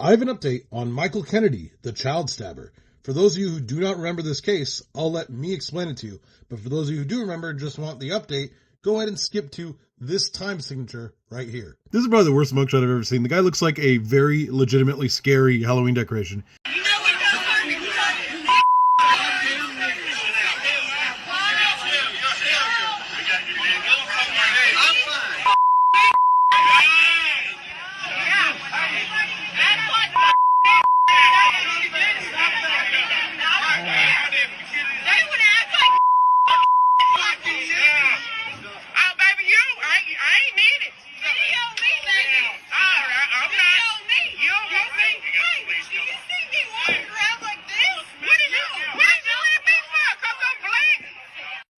I have an update on Michael Kennedy, the child stabber. For those of you who do not remember this case, I'll let me explain it to you. But for those of you who do remember and just want the update, go ahead and skip to this time signature right here. This is probably the worst mugshot I've ever seen. The guy looks like a very legitimately scary Halloween decoration.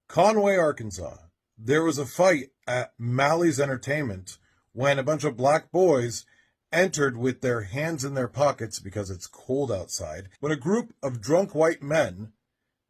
Conway, Arkansas. There was a fight at Malys Entertainment when a bunch of black boys entered with their hands in their pockets because it's cold outside, when a group of drunk white men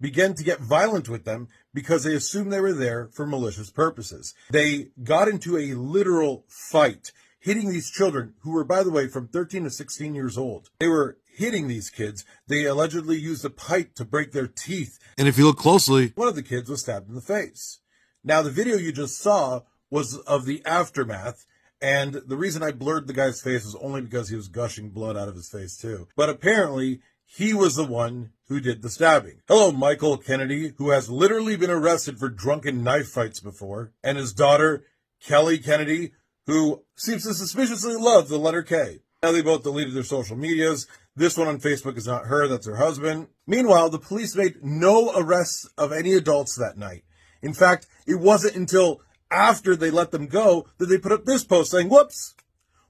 began to get violent with them because they assumed they were there for malicious purposes. They got into a literal fight, hitting these children, who were, by the way, from 13 to 16 years old. They were hitting these kids. They allegedly used a pipe to break their teeth. And if you look closely, one of the kids was stabbed in the face. Now, the video you just saw was of the aftermath, and the reason I blurred the guy's face was only because he was gushing blood out of his face, too. But apparently, he was the one who did the stabbing. Hello, Michael Kennedy, who has literally been arrested for drunken knife fights before, and his daughter, Kelli Kennedy, who seems to suspiciously love the letter K. Now they both deleted their social medias. This one on Facebook is not her, that's her husband. Meanwhile, the police made no arrests of any adults that night. In fact, it wasn't until after they let them go that they put up this post saying, whoops,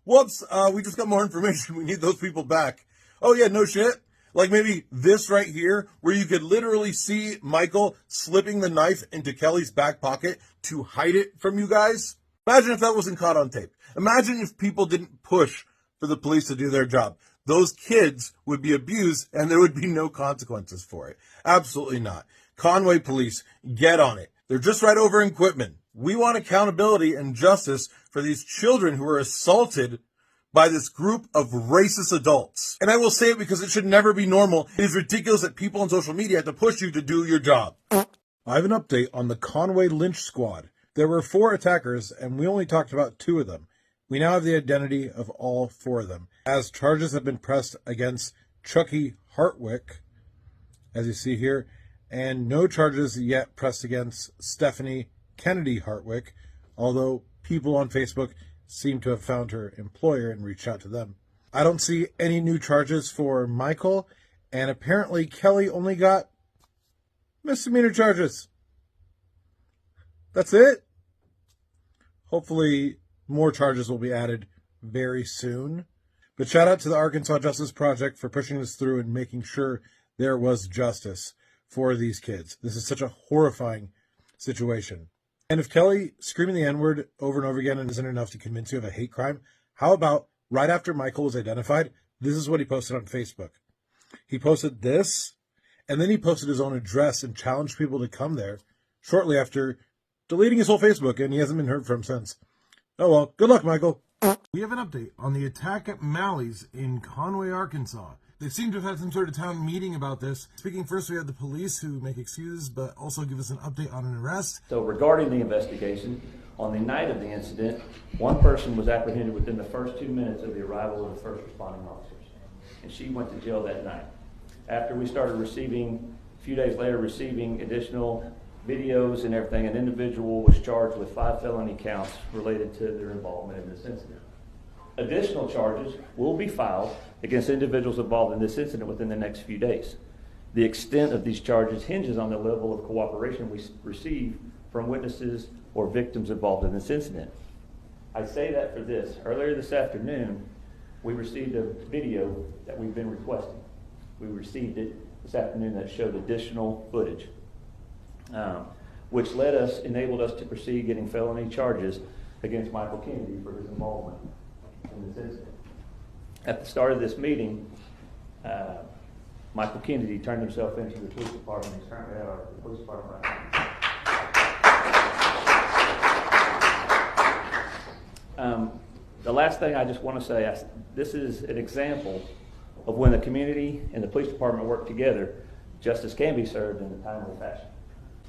we just got more information. We need those people back. Oh yeah, no shit. Like maybe this right here, where you could literally see Michael slipping the knife into Kelly's back pocket to hide it from you guys. Imagine if that wasn't caught on tape. Imagine if people didn't push for the police to do their job. Those kids would be abused and there would be no consequences for it. Absolutely not. Conway police, get on it. They're just right over in Quitman. We want accountability and justice for these children who are assaulted by this group of racist adults. And I will say it because it should never be normal. It is ridiculous that people on social media have to push you to do your job. I have an update on the Conway Lynch squad. There were 4 attackers and we only talked about 2 of them. We now have the identity of all 4 of them, as charges have been pressed against Chucky Hartwick, as you see here, and no charges yet pressed against Stephanie Kennedy Hartwick, although people on Facebook seem to have found her employer and reached out to them. I don't see any new charges for Michael, and apparently Kelly only got misdemeanor charges. That's it. Hopefully more charges will be added very soon. But shout out to the Arkansas Justice Project for pushing this through and making sure there was justice for these kids. This is such a horrifying situation. And if Kelly screaming the N-word over and over again isn't enough to convince you of a hate crime, how about right after Michael was identified, this is what he posted on Facebook. He posted this, and then he posted his own address and challenged people to come there shortly after deleting his whole Facebook, and he hasn't been heard from since. Oh well, good luck, Michael. We have an update on the attack at Malys in Conway, Arkansas. They seem to have had some sort of town meeting about this. Speaking first, we have the police who make excuses, but also give us an update on an arrest. So regarding the investigation, on the night of the incident, one person was apprehended within the first 2 minutes of the arrival of the first responding officers, and she went to jail that night. After we started receiving, a few days later, receiving additional videos and everything, an individual was charged with 5 felony counts related to their involvement in this incident. Additional charges will be filed against individuals involved in this incident within the next few days. The extent of these charges hinges on the level of cooperation we receive from witnesses or victims involved in this incident. I say that for this. Earlier this afternoon, we received a video that we've been requesting. We received it this afternoon that showed additional footage, which enabled us to proceed getting felony charges against Michael Kennedy for his involvement in this incident. At the start of this meeting, Michael Kennedy turned himself into the police department. He's currently at our police department right now. The last thing I just want to say, this is an example of when the community and the police department work together, justice can be served in a timely fashion.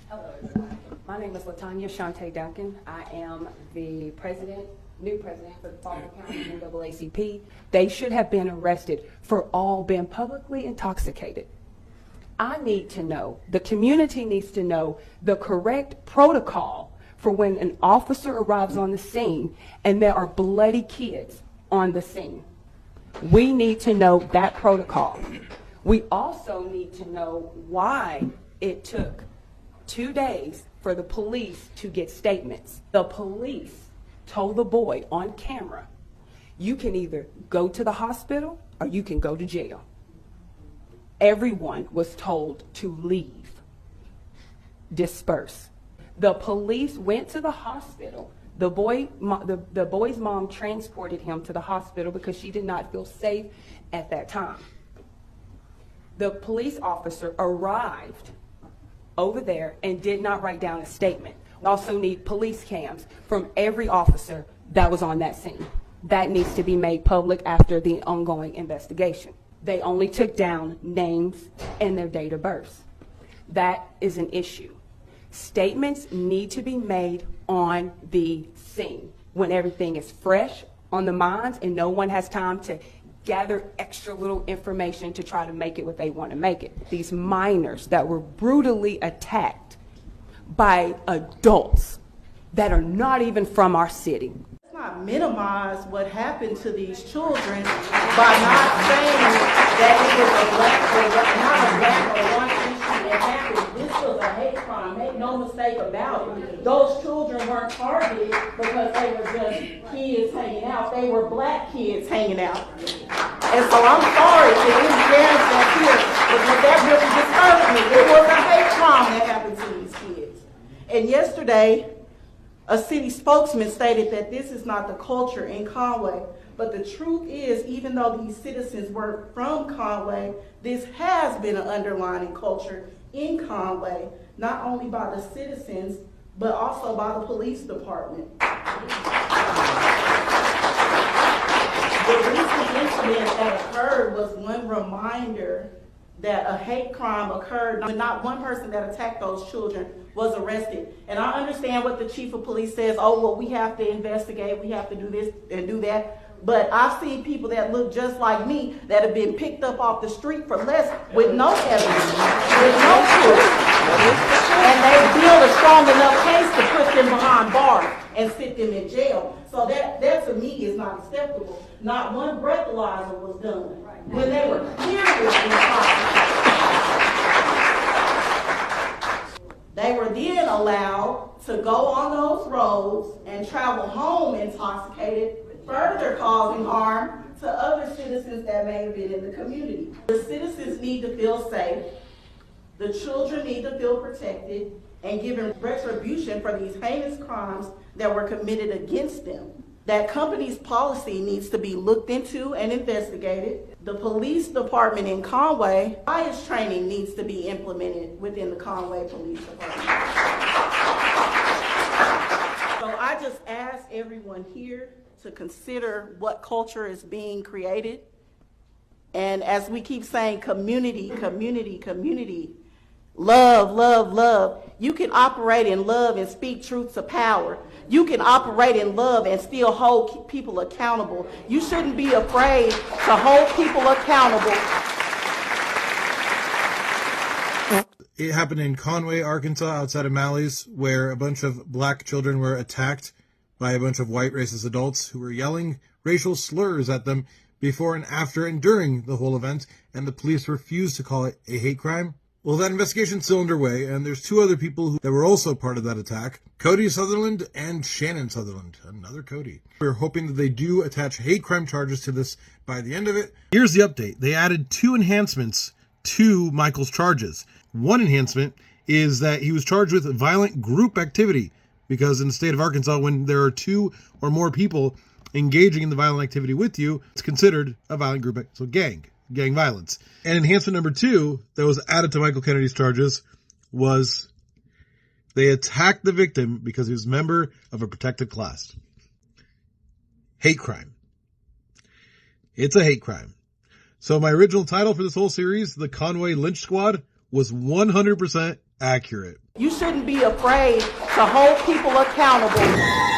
Hello, everybody. My name is LaTanya Shante Duncan. I am the new president for the Fulton County NAACP. They should have been arrested for all being publicly intoxicated. I need to know, the community needs to know the correct protocol for when an officer arrives on the scene and there are bloody kids on the scene. We need to know that protocol. We also need to know why it took 2 days for the police to get statements. The police told the boy on camera, you can either go to the hospital or you can go to jail. Everyone was told to leave, disperse. The police went to the hospital. The boy's mom transported him to the hospital because she did not feel safe at that time. The police officer arrived over there and did not write down a statement. We also need police cams from every officer that was on that scene. That needs to be made public after the ongoing investigation. They only took down names and their date of birth. That is an issue. Statements need to be made on the scene when everything is fresh on the minds and no one has time to gather extra little information to try to make it what they want to make it. These minors that were brutally attacked by adults that are not even from our city. Let's not minimize what happened to these children by not saying that it was a black or white issue that happened. This was a hate crime. Make no mistake about it. Those children weren't targeted because they were just kids hanging out. They were black kids hanging out. And so I'm sorry to any parents that's here because that really disturbed me. It was a hate crime that happened to these kids. And yesterday, a city spokesman stated that this is not the culture in Conway. But the truth is, even though these citizens were from Conway, this has been an underlying culture in Conway, not only by the citizens, but also by the police department. The recent incident that occurred was one reminder that a hate crime occurred, but not one person that attacked those children was arrested. And I understand what the chief of police says, oh, well, we have to investigate, we have to do this and do that. But I've seen people that look just like me that have been picked up off the street for less with no evidence, with no proof. And they build a strong enough case to put them behind bars and sit them in jail. So that to me is not acceptable. Not one breathalyzer was done when they were clearly intoxicated. They were then allowed to go on those roads and travel home intoxicated, further causing harm to other citizens that may have been in the community. The citizens need to feel safe. The children need to feel protected and given retribution for these heinous crimes that were committed against them. That company's policy needs to be looked into and investigated. The police department in Conway, bias training needs to be implemented within the Conway Police Department. So I just ask everyone here to consider what culture is being created. And as we keep saying, community, community, community, love, love, love. You can operate in love and speak truth to power. You can operate in love and still hold people accountable. You shouldn't be afraid to hold people accountable. It happened in Conway, Arkansas, outside of Malys, where a bunch of black children were attacked by a bunch of white racist adults who were yelling racial slurs at them before and after and during the whole event, and the police refused to call it a hate crime. Well, that investigation's still underway, and there's two other people that were also part of that attack, Cody Sutherland and Shannon Sutherland, another Cody. We're hoping that they do attach hate crime charges to this by the end of it. Here's the update. They added 2 enhancements to Michael's charges. One enhancement is that he was charged with violent group activity, because in the state of Arkansas, when there are 2 or more people engaging in the violent activity with you, it's considered a violent group, so gang violence. And enhancement number 2 that was added to Michael Kennedy's charges was they attacked the victim because he was a member of a protected class. hate crime. It's a hate crime. So my original title for this whole series, The Conway Lynch Squad, was 100% accurate. You shouldn't be afraid to hold people accountable